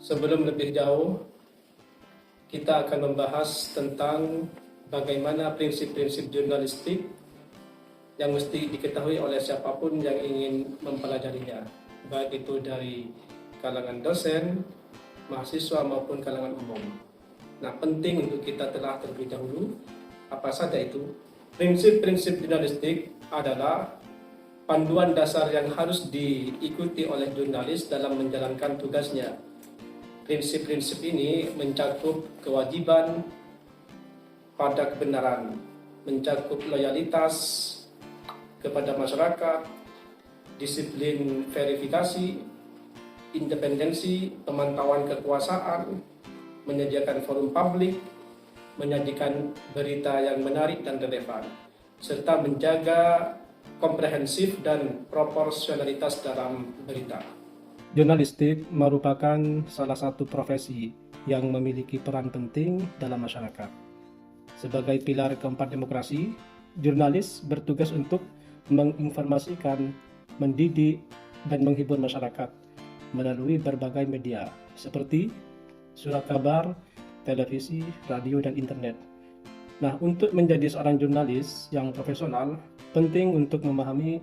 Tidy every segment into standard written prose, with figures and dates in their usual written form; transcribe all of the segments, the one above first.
Sebelum lebih jauh, kita akan membahas tentang bagaimana prinsip-prinsip jurnalistik yang mesti diketahui oleh siapapun yang ingin mempelajarinya, baik itu dari kalangan dosen, mahasiswa maupun kalangan umum. Nah, penting untuk kita telah terlebih dahulu apa saja itu. Prinsip-prinsip jurnalistik adalah panduan dasar yang harus diikuti oleh jurnalis dalam menjalankan tugasnya. Prinsip-prinsip ini mencakup kewajiban pada kebenaran, mencakup loyalitas kepada masyarakat, disiplin verifikasi, independensi, pemantauan kekuasaan, menyediakan forum publik, menyajikan berita yang menarik dan relevan, serta menjaga komprehensif dan proporsionalitas dalam berita. Jurnalistik merupakan salah satu profesi yang memiliki peran penting dalam masyarakat. Sebagai pilar keempat demokrasi, jurnalis bertugas untuk menginformasikan, mendidik, dan menghibur masyarakat melalui berbagai media seperti surat kabar, televisi, radio, dan internet. Nah, untuk menjadi seorang jurnalis yang profesional, penting untuk memahami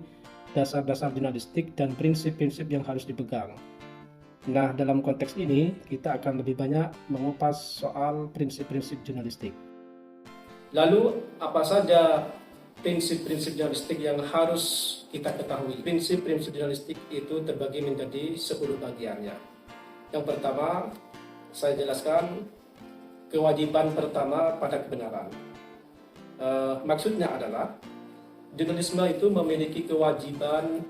dasar-dasar jurnalistik dan prinsip-prinsip yang harus dipegang. Nah, dalam konteks ini, kita akan lebih banyak mengupas soal prinsip-prinsip jurnalistik. Lalu, apa saja prinsip-prinsip jurnalistik yang harus kita ketahui? Prinsip-prinsip jurnalistik itu terbagi menjadi 10 bagiannya. Yang pertama, saya jelaskan kewajiban pertama pada kebenaran. Maksudnya adalah jurnalisme itu memiliki kewajiban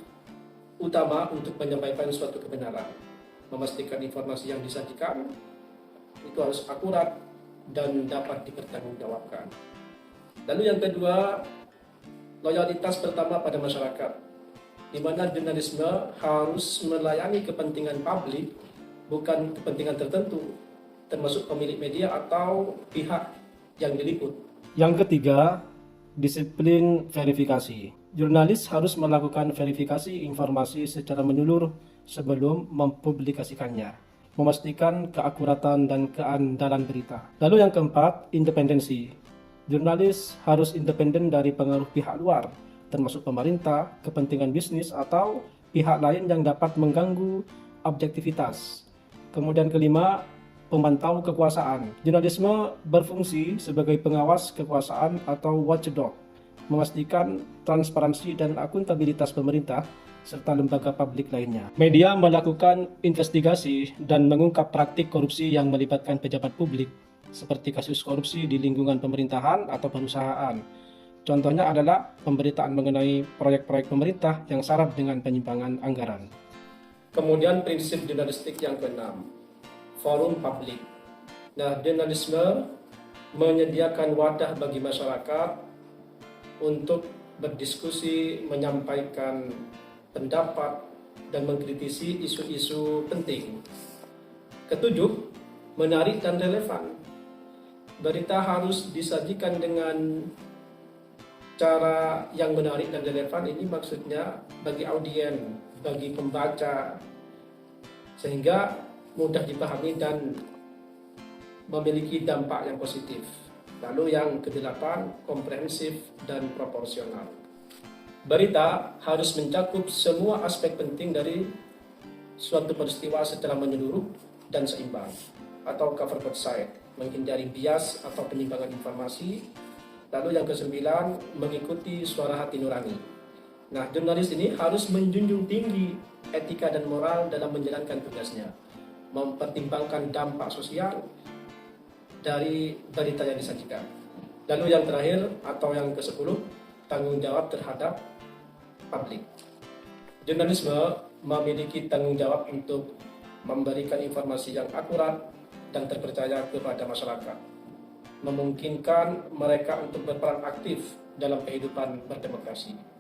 utama untuk menyampaikan suatu kebenaran, memastikan informasi yang disajikan itu harus akurat dan dapat dipertanggungjawabkan. Lalu yang kedua, loyalitas pertama pada masyarakat, di mana jurnalisme harus melayani kepentingan publik, bukan kepentingan tertentu, termasuk pemilik media atau pihak yang diliput. Yang ketiga, disiplin verifikasi. Jurnalis harus melakukan verifikasi informasi secara menyeluruh sebelum mempublikasikannya, memastikan keakuratan dan keandalan berita. Lalu yang keempat, independensi. Jurnalis harus independen dari pengaruh pihak luar, termasuk pemerintah, kepentingan bisnis, atau pihak lain yang dapat mengganggu objektivitas. Kemudian kelima, pemantau kekuasaan. Jurnalisme berfungsi sebagai pengawas kekuasaan atau watchdog, memastikan transparansi dan akuntabilitas pemerintah serta lembaga publik lainnya. Media melakukan investigasi dan mengungkap praktik korupsi yang melibatkan pejabat publik, seperti kasus korupsi di lingkungan pemerintahan atau perusahaan. Contohnya adalah pemberitaan mengenai proyek-proyek pemerintah yang syarat dengan penyimpangan anggaran. Kemudian prinsip jurnalistik yang keenam, forum publik. Nah, jurnalisme menyediakan wadah bagi masyarakat untuk berdiskusi, menyampaikan pendapat, dan mengkritisi isu-isu penting. Ketujuh, menarik dan relevan. Berita harus disajikan dengan cara yang menarik dan relevan. Ini maksudnya bagi audien, bagi pembaca, sehingga mudah dipahami dan memiliki dampak yang positif. Lalu yang kedelapan, komprehensif dan proporsional. Berita harus mencakup semua aspek penting dari suatu peristiwa secara menyeluruh dan seimbang, atau cover both side, menghindari bias atau penyimpangan informasi. Lalu yang kesembilan, mengikuti suara hati nurani. Nah, jurnalis ini harus menjunjung tinggi etika dan moral dalam menjalankan tugasnya, mempertimbangkan dampak sosial dari berita yang disajikan. Lalu yang terakhir atau yang ke-10, tanggung jawab terhadap publik. Jurnalisme memiliki tanggung jawab untuk memberikan informasi yang akurat dan terpercaya kepada masyarakat, memungkinkan mereka untuk berperan aktif dalam kehidupan berdemokrasi.